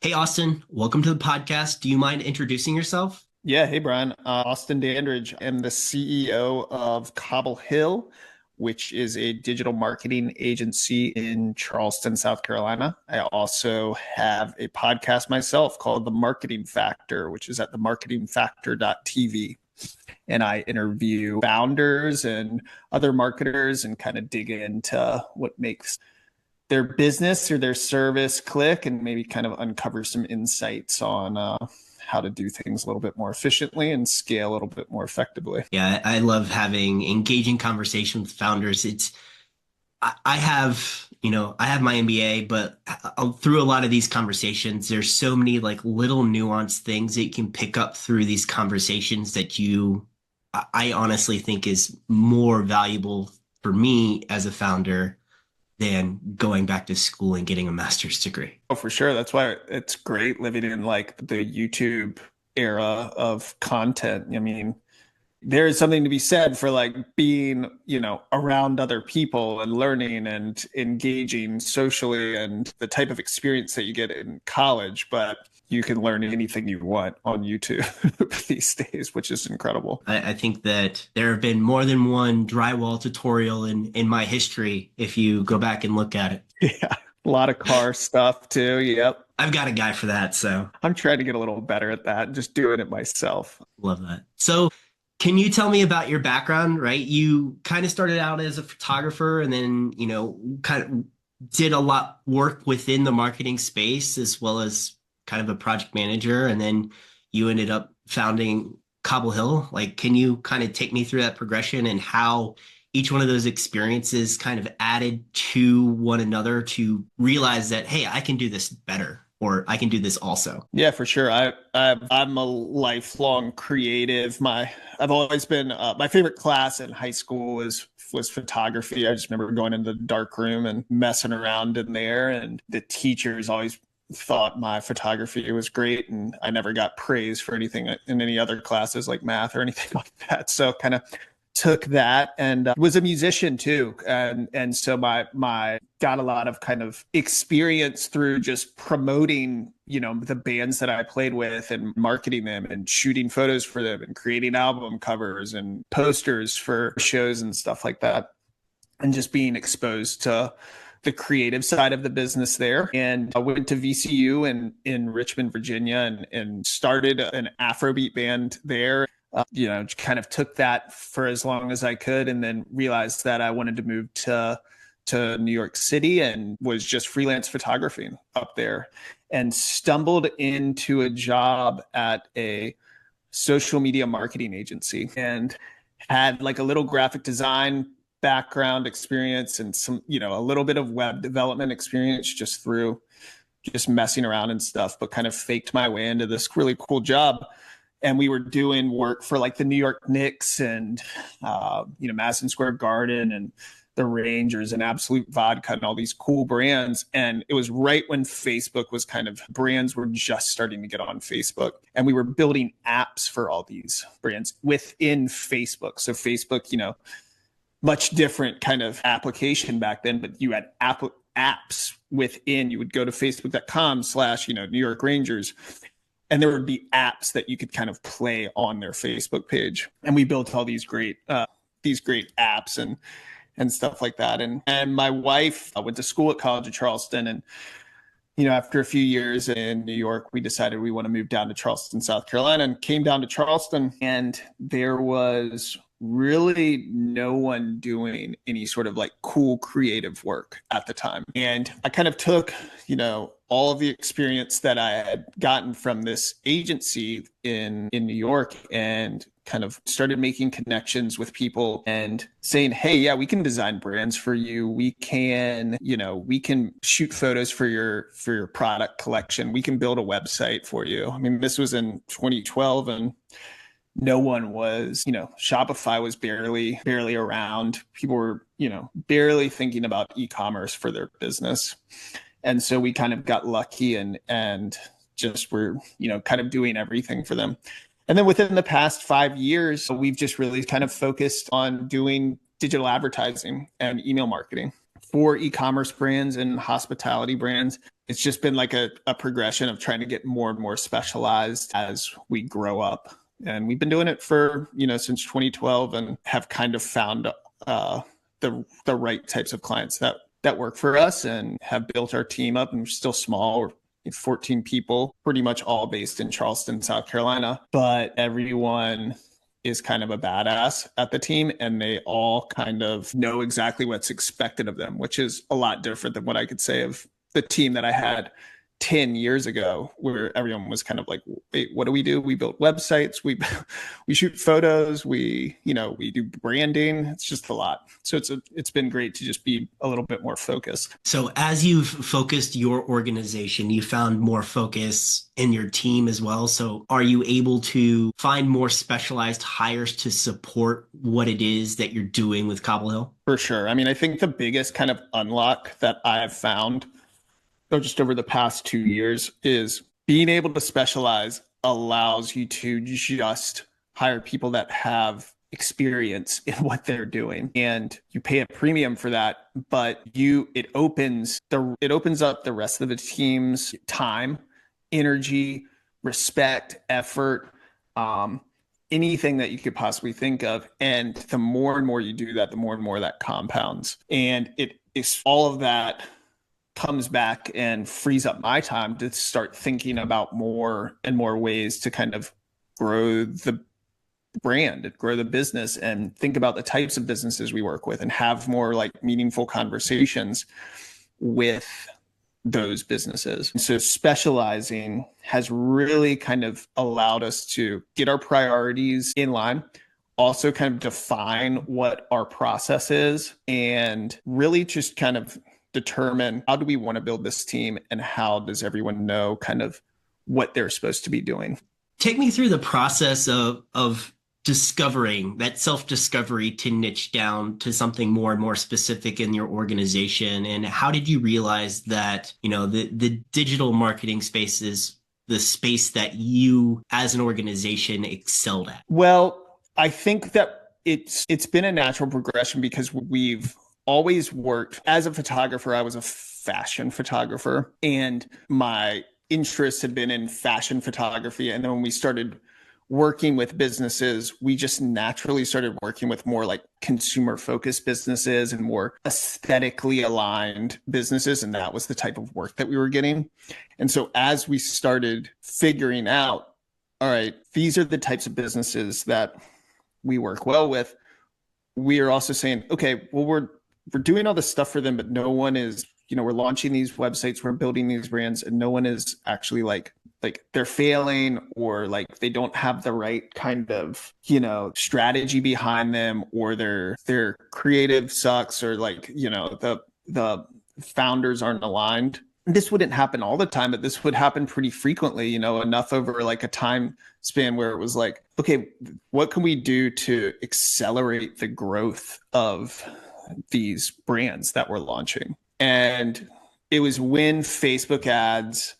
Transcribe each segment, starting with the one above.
Hey, Austin, welcome to the podcast. Do you mind introducing yourself? Yeah, hey Brian. Austin Dandridge. I'm the CEO of Cobble Hill, which is a digital marketing agency in Charleston, South Carolina. I also have a podcast myself called The Marketing Factor, which is at themarketingfactor.tv. And I interview founders and other marketers and kind of dig into what makes their business or their service click and maybe kind of uncover some insights on how to do things a little bit more efficiently and scale a little bit more effectively. Yeah, I love having engaging conversation with founders. I have, I have my MBA, but through a lot of these conversations, there's so many like little nuanced things that you can pick up through these conversations that I honestly think is more valuable for me as a founder than going back to school and getting a master's degree. Oh, for sure. That's why it's great living in like the YouTube era of content. I mean, there is something to be said for like being, around other people and learning and engaging socially and the type of experience that you get in college, but you can learn anything you want on YouTube these days, which is incredible. I think that there have been more than one drywall tutorial in my history if you go back and look at it. Yeah. A lot of car stuff too. Yep. I've got a guy for that, so I'm trying to get a little better at that, just doing it myself. love that. So, can you tell me about your background, right? You kind of started out as a photographer and then, kind of did a lot work within the marketing space as well as kind of a project manager, and then you ended up founding Cobble Hill. Like, can you kind of take me through that progression and how each one of those experiences kind of added to one another to realize that, hey, I can do this better or I can do this also? Yeah, for sure. I'm a lifelong creative. I've always been my favorite class in high school was photography. I just remember going into the dark room and messing around in there, and the teachers always thought my photography was great, and I never got praise for anything in any other classes like math or anything like that. So kind of took that and was a musician too, and so my got a lot of kind of experience through just promoting the bands that I played with and marketing them and shooting photos for them and creating album covers and posters for shows and stuff like that, and just being exposed to the creative side of the business there. And I went to VCU in Richmond, Virginia, and started an Afrobeat band there. Kind of took that for as long as I could, and then realized that I wanted to move to New York City and was just freelance photographing up there, and stumbled into a job at a social media marketing agency and had like a little graphic design background experience and some, a little bit of web development experience just through just messing around and stuff, but kind of faked my way into this really cool job. And we were doing work for like the New York Knicks and, Madison Square Garden and the Rangers and Absolute Vodka and all these cool brands. And it was right when Facebook was brands were just starting to get on Facebook. And we were building apps for all these brands within Facebook. So Facebook, much different kind of application back then, but you had apps within. You would go to facebook.com/New York Rangers, and there would be apps that you could kind of play on their Facebook page. And we built all these great apps and stuff like that. And my wife went to school at College of Charleston, and after a few years in New York, we decided we want to move down to Charleston, South Carolina, and came down to Charleston. And there was really no one doing any sort of like cool creative work at the time. And I kind of took, all of the experience that I had gotten from this agency in New York and kind of started making connections with people and saying, hey, yeah, we can design brands for you. We can, we can shoot photos for your product collection. We can build a website for you. I mean, this was in 2012, and no one was, Shopify was barely around. People were, barely thinking about e-commerce for their business. And so we kind of got lucky and just were, kind of doing everything for them. And then within the past 5 years, we've just really kind of focused on doing digital advertising and email marketing for e-commerce brands and hospitality brands. it's just been like a progression of trying to get more and more specialized as we grow up. And we've been doing it for, since 2012, and have kind of found the right types of clients that work for us, and have built our team up. And we're still small. We're 14 people, pretty much all based in Charleston, South Carolina. But everyone is kind of a badass at the team, and they all kind of know exactly what's expected of them, which is a lot different than what I could say of the team that I had 10 years ago, where everyone was kind of like, wait, what do? We build websites, we shoot photos, we do branding. It's just a lot. So it's been great to just be a little bit more focused. So as you've focused your organization, you found more focus in your team as well. So are you able to find more specialized hires to support what it is that you're doing with Cobble Hill? For sure. I mean, I think the biggest kind of unlock that I've found just over the past 2 years is being able to specialize allows you to just hire people that have experience in what they're doing, and you pay a premium for that, but it opens up the rest of the team's time, energy, respect, effort, anything that you could possibly think of. And the more and more you do that, the more and more that compounds, and it is all of that comes back and frees up my time to start thinking about more and more ways to kind of grow the brand and grow the business, and think about the types of businesses we work with, and have more like meaningful conversations with those businesses. And so specializing has really kind of allowed us to get our priorities in line, also kind of define what our process is, and really just kind of determine, how do we want to build this team, and how does everyone know kind of what they're supposed to be doing? Take me through the process of discovering that self-discovery to niche down to something more and more specific in your organization. And how did you realize that, the digital marketing space is the space that you as an organization excelled at? Well, I think that it's been a natural progression, because we've always worked as a photographer. I was a fashion photographer, and my interest had been in fashion photography. And then when we started working with businesses, we just naturally started working with more like consumer focused businesses and more aesthetically aligned businesses. And that was the type of work that we were getting. And so as we started figuring out, all right, these are the types of businesses that we work well with, we are also saying, okay, well, we're doing all this stuff for them, but no one is, we're launching these websites, we're building these brands, and no one is actually like they're failing, or like they don't have the right kind of, strategy behind them, or their creative sucks, or like, the founders aren't aligned. This wouldn't happen all the time, but this would happen pretty frequently, enough over like a time span where it was like, okay, what can we do to accelerate the growth of these brands that we're launching? And it was when Facebook ads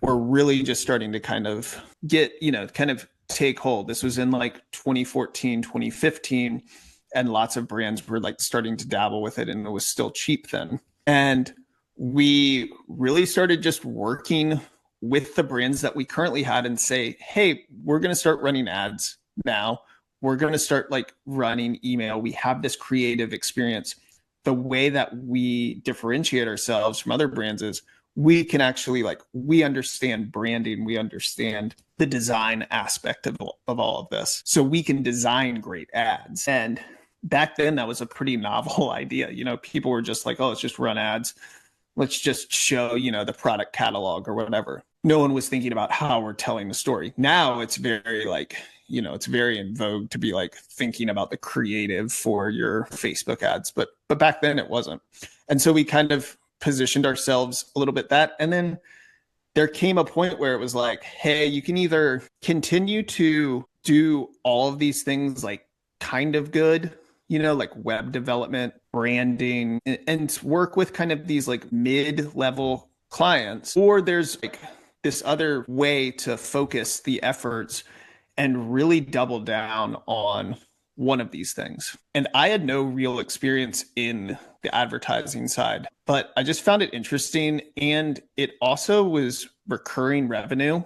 were really just starting to kind of get, kind of take hold. This was in like 2014, 2015, and lots of brands were like starting to dabble with it, and it was still cheap then. And we really started just working with the brands that we currently had and say, hey, we're going to start running ads now. We're going to start like running email. We have this creative experience. The way that we differentiate ourselves from other brands is we can actually we understand branding. We understand the design aspect of all of this. So we can design great ads. And back then that was a pretty novel idea. People were just like, oh, let's just run ads. Let's just show, the product catalog or whatever. No one was thinking about how we're telling the story. Now it's very it's very in vogue to be like thinking about the creative for your Facebook ads, but back then it wasn't. And so we kind of positioned ourselves a little bit that, and then there came a point where it was like, hey, you can either continue to do all of these things like kind of good, like web development, branding, and work with kind of these like mid-level clients, or there's like this other way to focus the efforts and really double down on one of these things. And I had no real experience in the advertising side. But I just found it interesting. And it also was recurring revenue,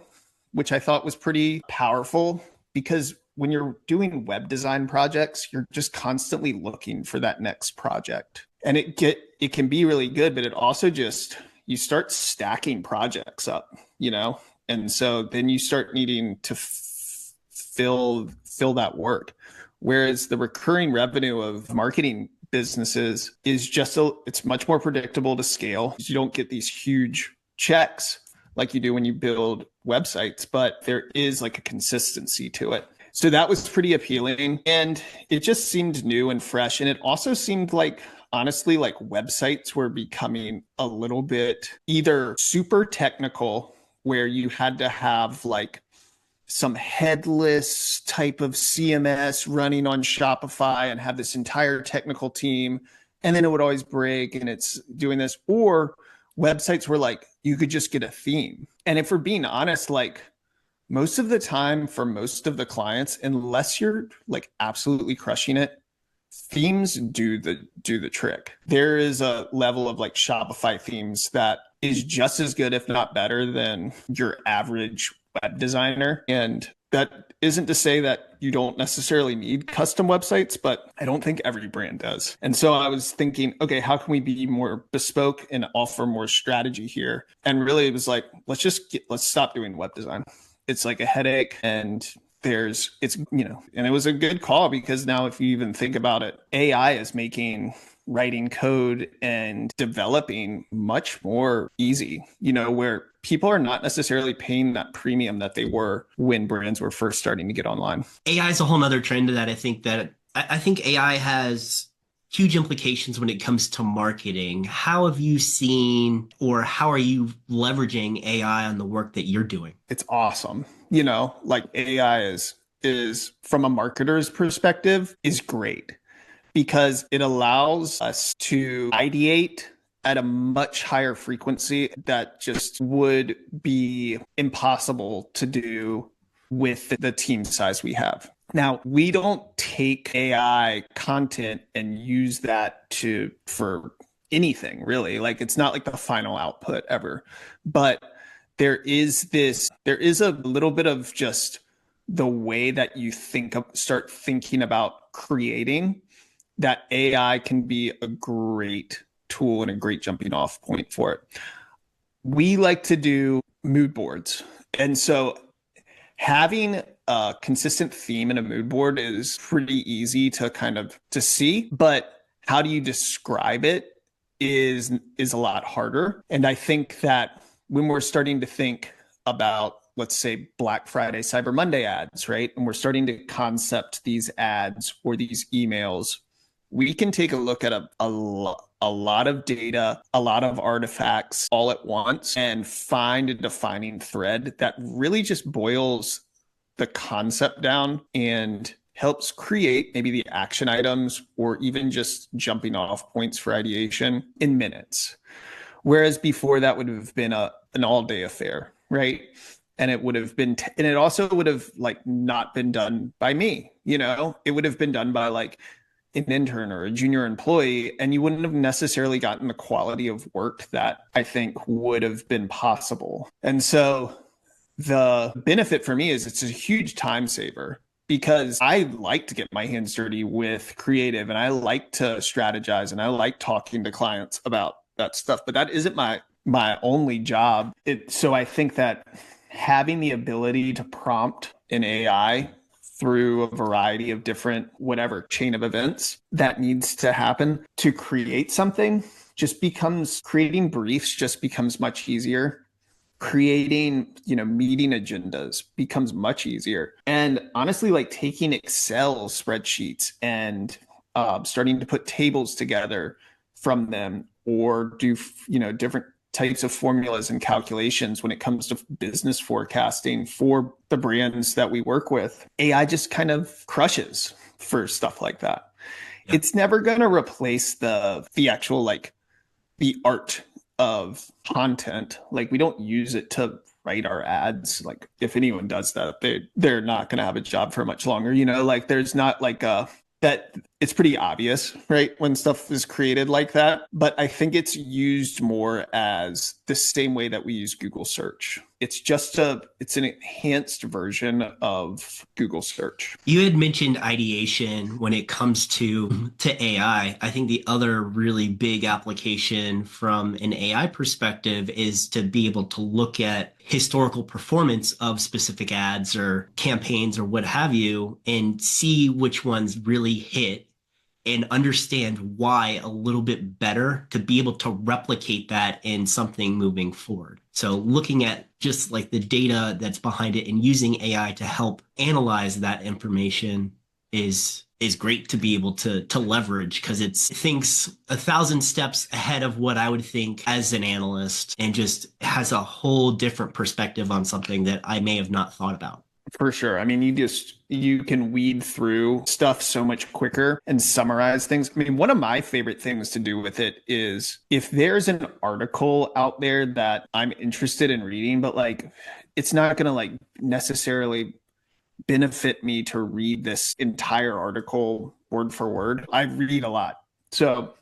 which I thought was pretty powerful because when you're doing web design projects, you're just constantly looking for that next project. And it can be really good, but it also just you start stacking projects up, you know? And so then you start needing to fill that work. Whereas the recurring revenue of marketing businesses is it's much more predictable to scale. You don't get these huge checks like you do when you build websites, but there is like a consistency to it. So that was pretty appealing, and it just seemed new and fresh. And it also seemed like, honestly, like websites were becoming a little bit either super technical where you had to have like some headless type of CMS running on Shopify and have this entire technical team, and then it would always break and it's doing this, or websites were like you could just get a theme. And if we're being honest, like most of the time for most of the clients, unless you're like absolutely crushing it, themes do the trick. There is a level of like Shopify themes that is just as good, if not better, than your average web designer. And that isn't to say that you don't necessarily need custom websites, but I don't think every brand does. And so I was thinking, okay, how can we be more bespoke and offer more strategy here? And really it was like, let's stop doing web design. It's like a headache, and and it was a good call because now if you even think about it, AI is making writing code and developing much more easy, where people are not necessarily paying that premium that they were when brands were first starting to get online. AI is a whole nother trend that I think AI has huge implications when it comes to marketing. How have you seen, or how are you leveraging AI on the work that you're doing? It's awesome. Like AI is from a marketer's perspective is great because it allows us to ideate at a much higher frequency that just would be impossible to do with the team size we have. Now, we don't take AI content and use that for anything really. Like it's not like the final output ever. But there is a little bit of just the way that you start thinking about creating, that AI can be a great tool and a great jumping off point for it. We like to do mood boards. And so having a consistent theme in a mood board is pretty easy to see, but how do you describe it is a lot harder. And I think that when we're starting to think about, let's say, Black Friday, Cyber Monday ads, right? And we're starting to concept these ads or these emails, we can take a look at a lot of data, a lot of artifacts all at once and find a defining thread that really just boils the concept down and helps create maybe the action items or even just jumping off points for ideation in minutes. Whereas before that would have been an all-day affair, right? And it would have been, and it also would have like not been done by me, it would have been done by like an intern or a junior employee, and you wouldn't have necessarily gotten the quality of work that I think would have been possible. And so the benefit for me is it's a huge time saver because I like to get my hands dirty with creative and I like to strategize and I like talking to clients about that stuff, but that isn't my only job. So I think that having the ability to prompt an AI through a variety of different whatever chain of events that needs to happen to create something creating briefs just becomes much easier. Creating, meeting agendas becomes much easier. And honestly, like taking Excel spreadsheets and starting to put tables together from them or do, different types of formulas and calculations when it comes to business forecasting for the brands that we work with. AI just kind of crushes for stuff like that. Yep. It's never going to replace the actual, like the art of content. Like we don't use it to write our ads. Like if anyone does that, they're not going to have a job for much longer, like there's not like that it's pretty obvious, right? When stuff is created like that. But I think it's used more as the same way that we use Google search. It's an enhanced version of Google search. You had mentioned ideation when it comes to AI. I think the other really big application from an AI perspective is to be able to look at historical performance of specific ads or campaigns or what have you and see which ones really hit and understand why a little bit better to be able to replicate that in something moving forward. So looking at just like the data that's behind it and using AI to help analyze that information is great to be able to leverage because it thinks 1,000 steps ahead of what I would think as an analyst and just has a whole different perspective on something that I may have not thought about. For sure. I mean, you can weed through stuff so much quicker and summarize things. I mean, one of my favorite things to do with it is if there's an article out there that I'm interested in reading, but like it's not going to like necessarily benefit me to read this entire article word for word. I read a lot. So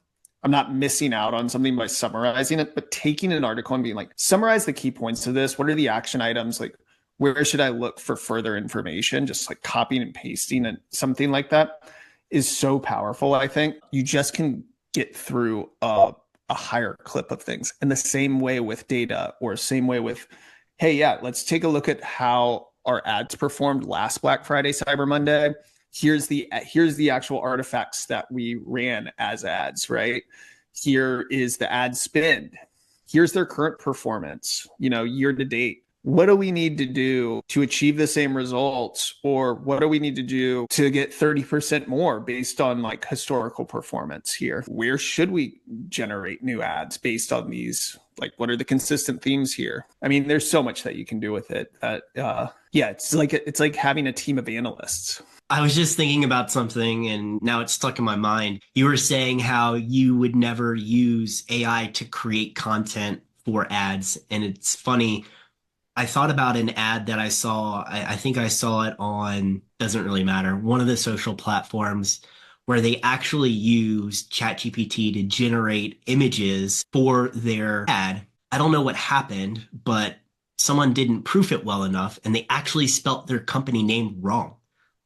I'm not missing out on something by summarizing it, but taking an article and being like, summarize the key points of this. What are the action items? Like, where should I look for further information? Just like copying and pasting and something like that is so powerful. I think you just can get through a higher clip of things. And the same way with data or same way with, hey, yeah, let's take a look at how our ads performed last Black Friday, Cyber Monday. Here's the actual artifacts that we ran as ads, right? Here is the ad spend. Here's their current performance, year to date. What do we need to do to achieve the same results? Or what do we need to do to get 30% more based on like historical performance here? Where should we generate new ads based on these? Like, what are the consistent themes here? I mean, there's so much that you can do with it. It's like having a team of analysts. I was just thinking about something and now it's stuck in my mind. You were saying how you would never use AI to create content for ads. And it's funny. I thought about an ad that I saw. I think I saw it on, doesn't really matter, one of the social platforms where they actually used ChatGPT to generate images for their ad. I don't know what happened, but someone didn't proof it well enough and they actually spelt their company name wrong.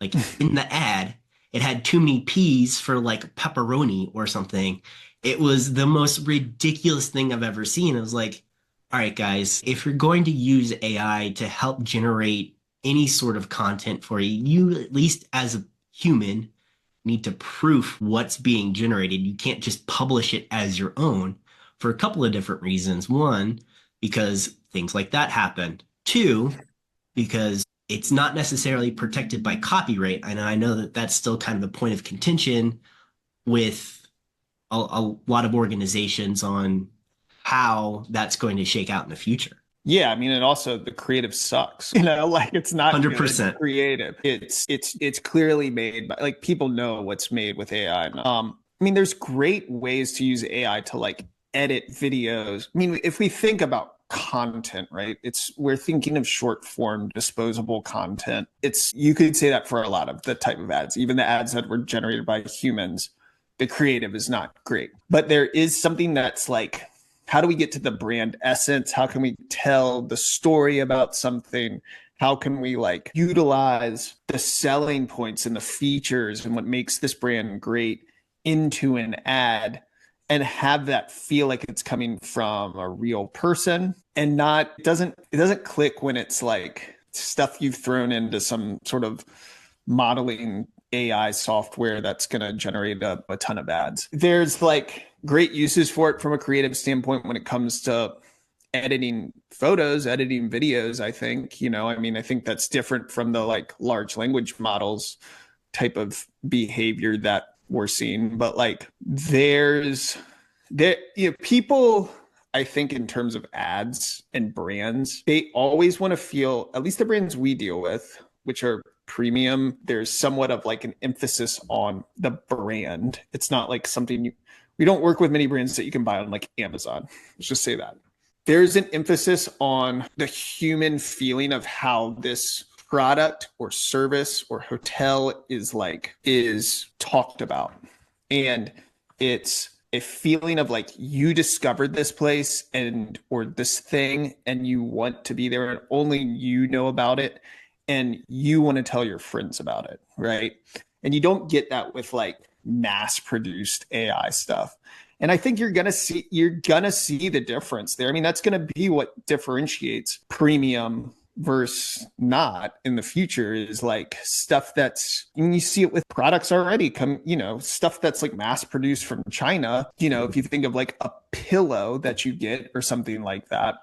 Like in the ad, it had too many P's for like pepperoni or something. It was the most ridiculous thing I've ever seen. I was like, all right, guys, if you're going to use AI to help generate any sort of content for you, you at least as a human need to proof what's being generated. You can't just publish it as your own for a couple of different reasons. One, because things like that happen. Two, because it's not necessarily protected by copyright. And I know that that's still kind of a point of contention with a lot of organizations on how that's going to shake out in the future. Yeah, I mean, and also the creative sucks. Like it's not 100% creative. It's clearly made by like people know what's made with AI. I mean, there's great ways to use AI to like edit videos. I mean, if we think about content, right? We're thinking of short form disposable content. You could say that for a lot of the type of ads, even the ads that were generated by humans, the creative is not great. But there is something that's like, how do we get to the brand essence? How can we tell the story about something? How can we like utilize the selling points and the features and what makes this brand great into an ad and have that feel like it's coming from a real person and it doesn't click when it's like stuff you've thrown into some sort of modeling AI software that's going to generate a ton of ads. There's like great uses for it from a creative standpoint when it comes to editing photos, editing videos, I think. I think that's different from the like large language models type of behavior that we're seeing. But like people, I think in terms of ads and brands, they always want to feel, at least the brands we deal with, which are premium, there's somewhat of like an emphasis on the brand. It's not like something we don't work with many brands that you can buy on like Amazon. Let's just say that. There's an emphasis on the human feeling of how this product or service or hotel is talked about. And it's a feeling of like you discovered this place and or this thing and you want to be there and only you know about it and you want to tell your friends about it, right? And you don't get that with like mass produced AI stuff. And I think you're gonna see the difference there. I mean, that's gonna be what differentiates premium versus not in the future is like stuff that's, and you see it with products already stuff that's like mass produced from China. If you think of like a pillow that you get or something like that,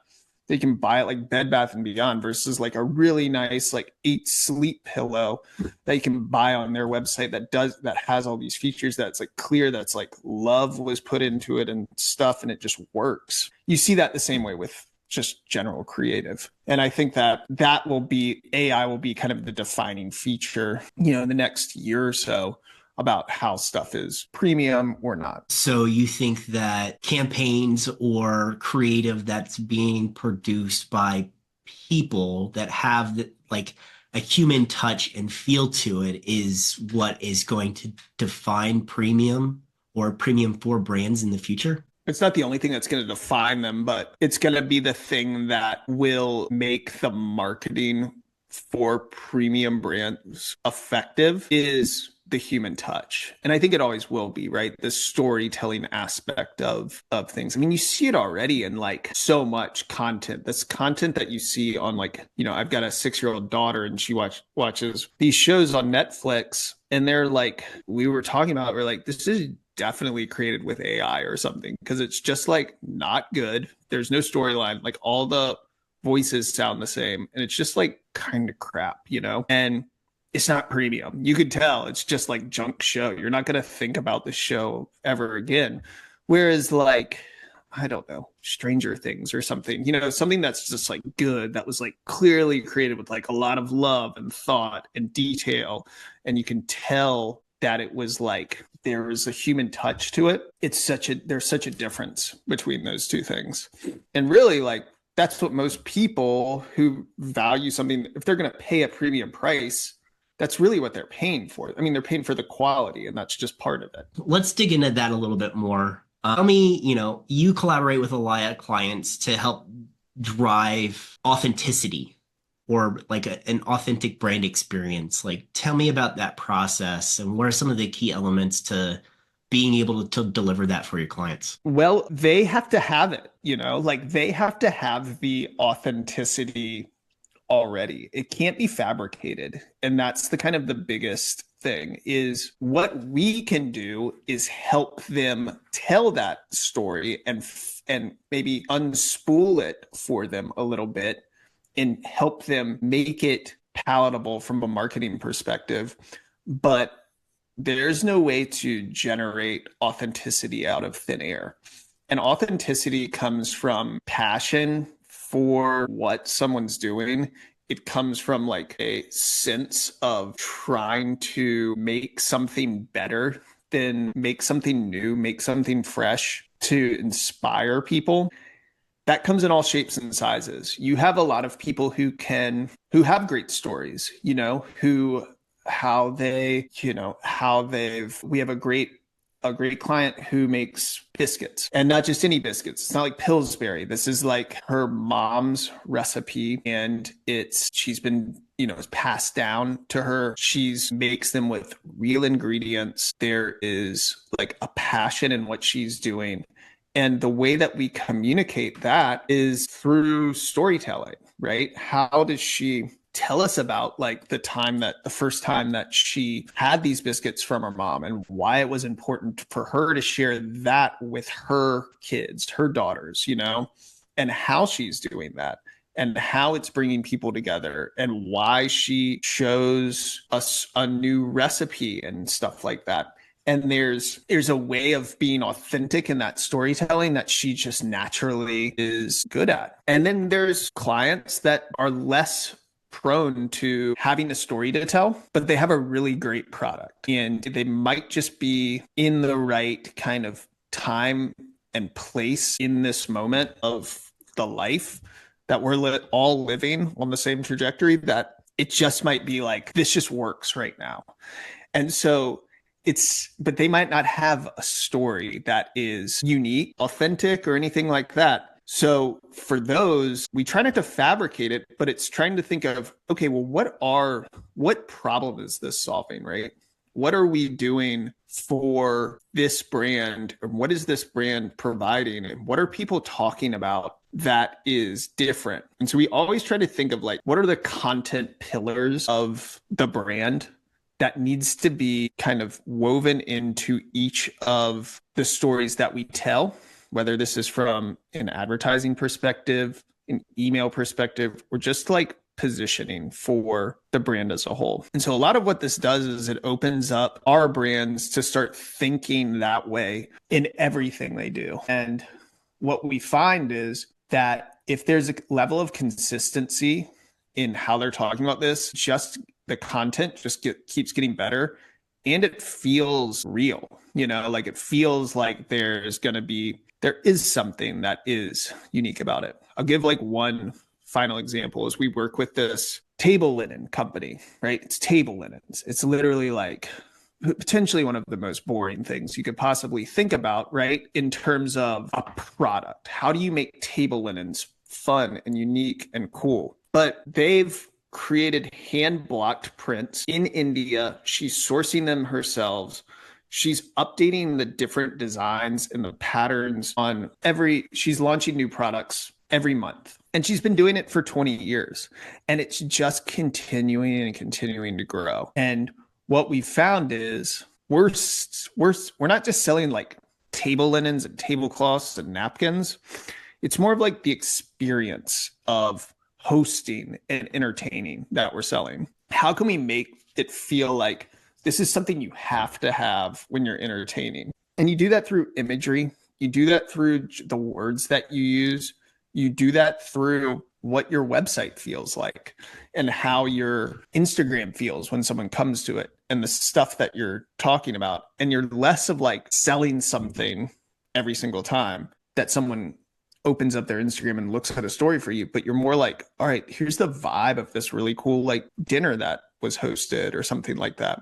they can buy it like Bed Bath and Beyond versus like a really nice like 8 sleep pillow that you can buy on their website that has all these features that's like clear, that's like love was put into it and stuff, and it just works. You see that the same way with just general creative. And I think that AI will be kind of the defining feature, in the next year or so about how stuff is premium or not. So you think that campaigns or creative that's being produced by people that have like a human touch and feel to it is what is going to define premium or premium for brands in the future? It's not the only thing that's going to define them, but it's going to be the thing that will make the marketing for premium brands effective is the human touch. And I think it always will be, right? The storytelling aspect of things. I mean, you see it already in like so much content. This content that you see on like, I've got a 6-year-old daughter and she watches these shows on Netflix and they're like, we're like, this is definitely created with AI or something because it's just like not good. There's no storyline. Like all the voices sound the same and it's just like kind of crap, and it's not premium. You could tell it's just like junk show. You're not going to think about the show ever again. Whereas like, I don't know, Stranger Things or something, something that's just like good, that was like clearly created with like a lot of love and thought and detail. And you can tell that it was like, there was a human touch to it. There's such a difference between those two things. And really like, that's what most people who value something, if they're going to pay a premium price, that's really what they're paying for. I mean, they're paying for the quality and that's just part of it. Let's dig into that a little bit more. Tell me, you collaborate with a lot of clients to help drive authenticity or like an authentic brand experience. Like, tell me about that process and what are some of the key elements to being able to deliver that for your clients? Well, they have to have it, like they have to have the authenticity already. It can't be fabricated. And that's the kind of the biggest thing is what we can do is help them tell that story and maybe unspool it for them a little bit and help them make it palatable from a marketing perspective. But there's no way to generate authenticity out of thin air. And authenticity comes from passion for what someone's doing. It comes from like a sense of trying to make something better, then make something new, make something fresh to inspire people. That comes in all shapes and sizes. You have a lot of people who have great stories, we have a great client who makes biscuits, and not just any biscuits. It's not like Pillsbury. This is like her mom's recipe, and she's been, it's passed down to her. She's makes them with real ingredients. There is like a passion in what she's doing. And the way that we communicate that is through storytelling, right? How does she tell us about like the first time that she had these biscuits from her mom and why it was important for her to share that with her kids, her daughters, and how she's doing that and how it's bringing people together and why she shows us a new recipe and stuff like that. And there's a way of being authentic in that storytelling that she just naturally is good at. And then there's clients that are less prone to having a story to tell, but they have a really great product and they might just be in the right kind of time and place in this moment of the life that we're all living on the same trajectory, that It just might be like, this just works right now. And so but they might not have a story that is unique, authentic, or anything like that. So for those, we try not to fabricate it, but it's trying to think of, okay, well, what problem is this solving, right? What are we doing for this brand? Or what is this brand providing? And what are people talking about that is different? And so we always try to think of like, what are the content pillars of the brand that needs to be kind of woven into each of the stories that we tell, whether this is from an advertising perspective, an email perspective, or just like positioning for the brand as a whole. And so a lot of what this does is it opens up our brands to start thinking that way in everything they do. And what we find is that if there's a level of consistency in how they're talking about this, just the content just keeps getting better, and it feels real, like it feels like there is something that is unique about it. I'll give like one final example is we work with this table linen company, right? It's table linens. It's literally like potentially one of the most boring things you could possibly think about, right? In terms of a product, how do you make table linens fun and unique and cool? But they've created hand-blocked prints in India. She's sourcing them herself. She's updating the different designs and the patterns she's launching new products every month. And she's been doing it for 20 years. And it's just continuing and continuing to grow. And what we found is we're not just selling like table linens and tablecloths and napkins. It's more of like the experience of hosting and entertaining that we're selling. How can we make it feel like this is something you have to have when you're entertaining? And you do that through imagery. You do that through the words that you use. You do that through what your website feels like and how your Instagram feels when someone comes to it and the stuff that you're talking about. And you're less of like selling something every single time that someone opens up their Instagram and looks at a story for you, but you're more like, all right, here's the vibe of this really cool like dinner that was hosted or something like that.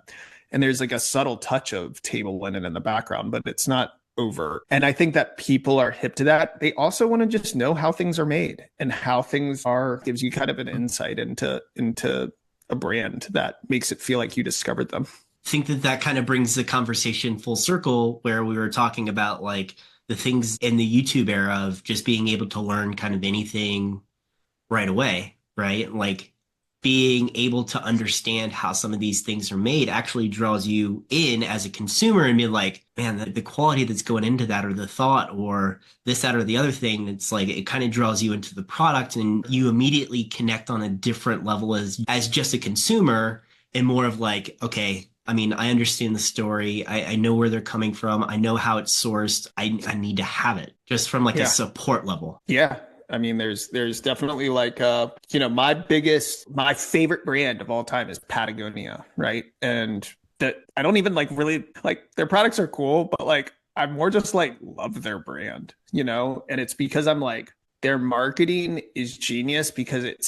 And there's like a subtle touch of table linen in the background, but it's not overt. And I think that people are hip to that. They also want to just know how things are made and how things are, gives you kind of an insight into a brand that makes it feel like you discovered them. I think that kind of brings the conversation full circle where we were talking about like the things in the YouTube era of just being able to learn kind of anything right away, right? Like being able to understand how some of these things are made actually draws you in as a consumer and be like, man, the quality that's going into that or the thought or this, that, or the other thing, it's like it kind of draws you into the product and you immediately connect on a different level as just a consumer and more of like, okay, I mean, I understand the story. I know where they're coming from. I know how it's sourced. I need to have it just from like a support level. Yeah. I mean, there's definitely like, my favorite brand of all time is Patagonia, right? And that I don't even like really like their products are cool, but like I more just like love their brand, and it's because I'm like, their marketing is genius because it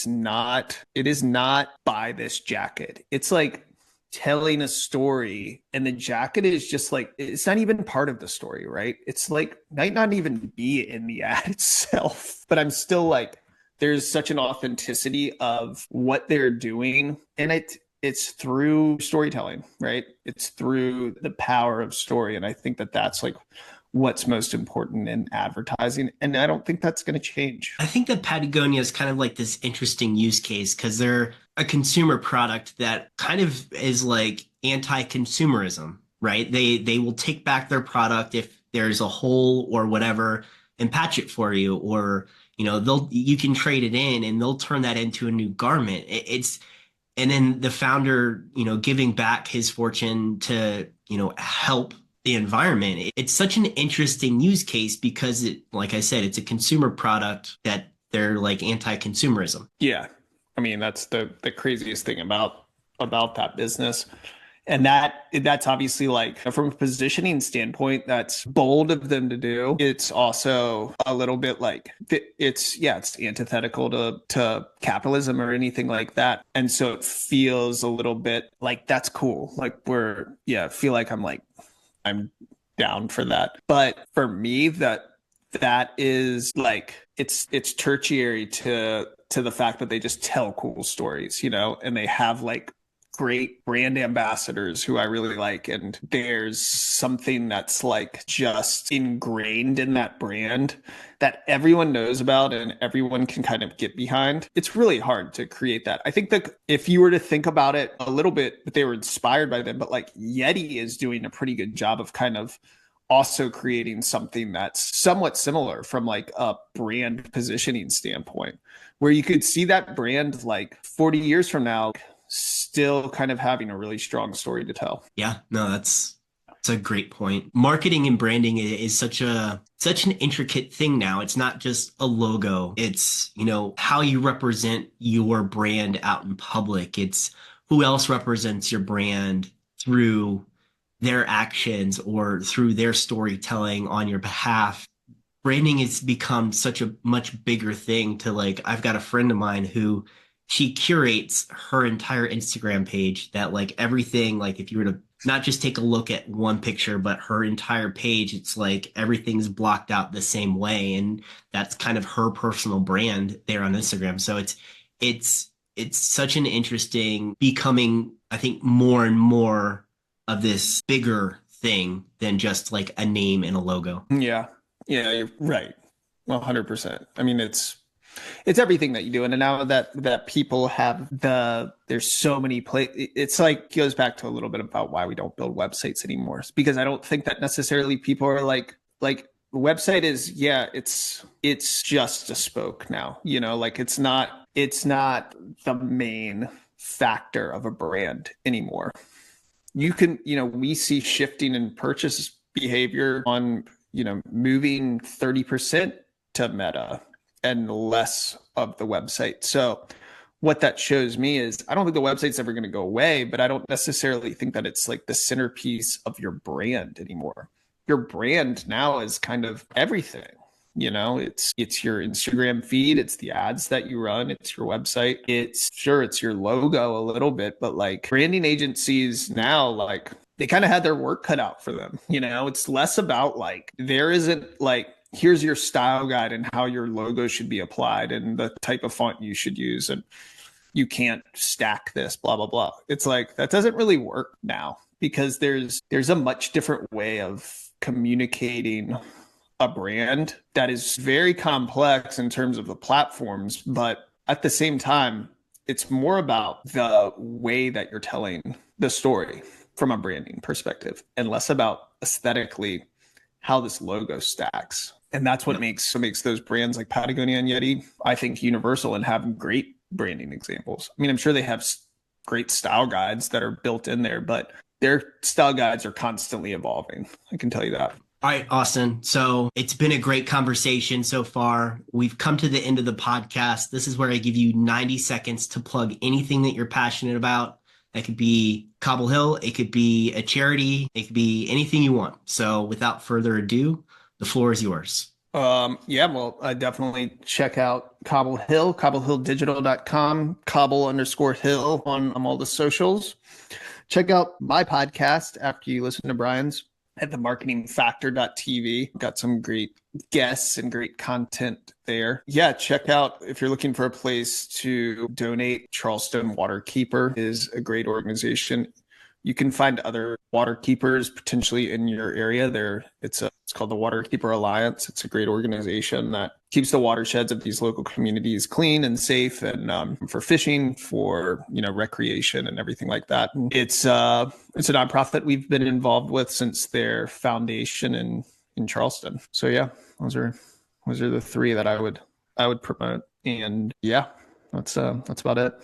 is not buy this jacket. It's like telling a story and the jacket is just like, it's not even part of the story, right? It's like might not even be in the ad itself, but I'm still like, there's such an authenticity of what they're doing. And it's through storytelling, right? It's through the power of story. And I think that that's like what's most important in advertising. And I don't think that's going to change. I think that Patagonia is kind of like this interesting use case because they're a consumer product that kind of is like anti-consumerism, right? They will take back their product if there's a hole or whatever and patch it for you, or you can trade it in and they'll turn that into a new garment. And then the founder, giving back his fortune to, help the environment. It's such an interesting use case because like I said, it's a consumer product that they're like anti-consumerism. Yeah. I mean, that's the craziest thing about that business. And that's obviously like from a positioning standpoint, that's bold of them to do. It's also a little bit like it's antithetical to capitalism or anything like that. And so it feels a little bit like that's cool. Like feel like I'm down for that. But for me, that is like it's tertiary to the fact that they just tell cool stories, and they have like great brand ambassadors who I really like. And there's something that's like just ingrained in that brand that everyone knows about and everyone can kind of get behind. It's really hard to create that. I think that if you were to think about it a little bit, but they were inspired by them, but like Yeti is doing a pretty good job of kind of also creating something that's somewhat similar from like a brand positioning standpoint, where you could see that brand like 40 years from now still kind of having a really strong story to tell. Yeah, no, that's a great point. Marketing and branding is such an intricate thing now. It's not just a logo. It's, how you represent your brand out in public. It's who else represents your brand through their actions or through their storytelling on your behalf. Branding has become such a much bigger thing to like, I've got a friend of mine who she curates her entire Instagram page that like everything, like if you were to not just take a look at one picture, but her entire page, it's like everything's blocked out the same way. And that's kind of her personal brand there on Instagram. So it's such an interesting becoming, I think, more and more of this bigger thing than just like a name and a logo. Yeah. Yeah, you're right. 100%. I mean, it's everything that you do. And now that people have there's so many it's like goes back to a little bit about why we don't build websites anymore. It's because I don't think that necessarily people are like the website is, it's just a spoke now, like it's not the main factor of a brand anymore. You can, we see shifting in purchase behavior on, moving 30% to Meta and less of the website. So what that shows me is I don't think the website's ever going to go away, but I don't necessarily think that it's like the centerpiece of your brand anymore. Your brand now is kind of everything. It's your Instagram feed, it's the ads that you run, it's your website, it's your logo a little bit, but like branding agencies now, like they kind of had their work cut out for them. It's less about like there isn't like here's your style guide and how your logo should be applied and the type of font you should use and you can't stack this, blah blah blah. It's like that doesn't really work now because there's a much different way of communicating a brand that is very complex in terms of the platforms, but at the same time, it's more about the way that you're telling the story from a branding perspective and less about aesthetically how this logo stacks. And that's what makes those brands like Patagonia and Yeti, I think, universal and have great branding examples. I mean, I'm sure they have great style guides that are built in there, but their style guides are constantly evolving. I can tell you that. All right, Austin. So it's been a great conversation so far. We've come to the end of the podcast. This is where I give you 90 seconds to plug anything that you're passionate about. That could be Cobble Hill. It could be a charity. It could be anything you want. So without further ado, the floor is yours. Well, I definitely check out Cobble Hill, cobblehilldigital.com, cobble_hill on all the socials. Check out my podcast after you listen to Brian's at themarketingfactor.tv. Got some great guests and great content there. Yeah, check out if you're looking for a place to donate. Charleston Waterkeeper is a great organization. You can find other water keepers potentially in your area. It's called the Waterkeeper Alliance. It's a great organization that keeps the watersheds of these local communities clean and safe, and for fishing, for recreation, and everything like that. And it's a nonprofit we've been involved with since their foundation in Charleston. So yeah, those are the three that I would promote. And yeah, that's about it.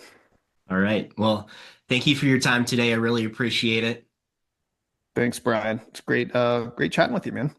All right. Well, thank you for your time today. I really appreciate it. Thanks, Brian. It's great chatting with you, man.